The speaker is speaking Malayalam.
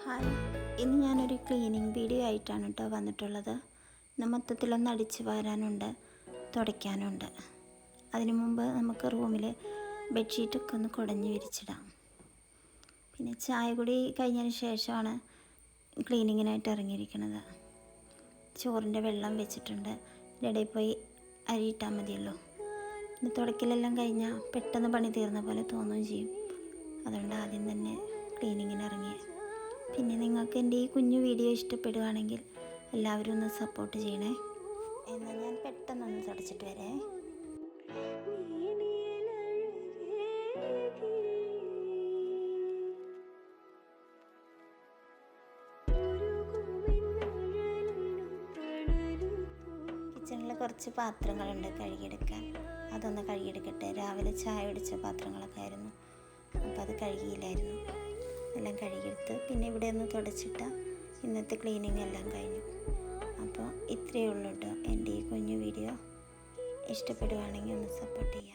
ഹായ്, ഇന്ന് ഞാനൊരു ക്ലീനിങ് വീഡിയോ ആയിട്ടാണ് കേട്ടോ വന്നിട്ടുള്ളത്. ഇന്ന് മൊത്തത്തിലൊന്ന് അടിച്ച് വാരാനുണ്ട്, തുടയ്ക്കാനുണ്ട്. അതിനു മുമ്പ് നമുക്ക് റൂമിൽ ബെഡ്ഷീറ്റൊക്കെ ഒന്ന് കുടഞ്ഞ് വിരിച്ചിടാം. പിന്നെ ചായ കുടി കഴിഞ്ഞതിന് ശേഷമാണ് ക്ലീനിങ്ങിനായിട്ട് ഇറങ്ങിയിരിക്കുന്നത്. ചോറിൻ്റെ വെള്ളം വെച്ചിട്ടുണ്ട്, ഇടയിൽ പോയി അരിയിട്ടാൽ മതിയല്ലോ. പിന്നെ തുടയ്ക്കലെല്ലാം കഴിഞ്ഞാൽ പെട്ടെന്ന് പണി തീർന്ന പോലെ തോന്നുകയും ചെയ്യും. അതുകൊണ്ട് ആദ്യം തന്നെ ക്ലീനിങ്ങിന് ഇറങ്ങി. പിന്നെ നിങ്ങൾക്ക് എൻ്റെ ഈ കുഞ്ഞു വീഡിയോ ഇഷ്ടപ്പെടുകയാണെങ്കിൽ എല്ലാവരും ഒന്ന് സപ്പോർട്ട് ചെയ്യണേ. എന്നാൽ ഞാൻ പെട്ടെന്നൊന്ന് തുടച്ചിട്ട് വരേ. കിച്ചണിൽ കുറച്ച് പാത്രങ്ങളുണ്ട് കഴുകിയെടുക്കാൻ, അതൊന്ന് കഴുകിയെടുക്കട്ടെ. രാവിലെ ചായ കുടിച്ച പാത്രങ്ങളൊക്കെ ആയിരുന്നു, അപ്പോൾ അത് കഴുകിയില്ലായിരുന്നു. എല്ലാം കഴുകിയെടുത്ത് പിന്നെ ഇവിടെ ഒന്ന് തുടച്ചിട്ടാൽ ഇന്നത്തെ ക്ലീനിങ് എല്ലാം കഴിഞ്ഞു. അപ്പോൾ ഇത്രയേ ഉള്ളൂ കേട്ടോ. എൻ്റെ ഈ കുഞ്ഞു വീഡിയോ ഇഷ്ടപ്പെടുകയാണെങ്കിൽ ഒന്ന് സപ്പോർട്ട് ചെയ്യാം.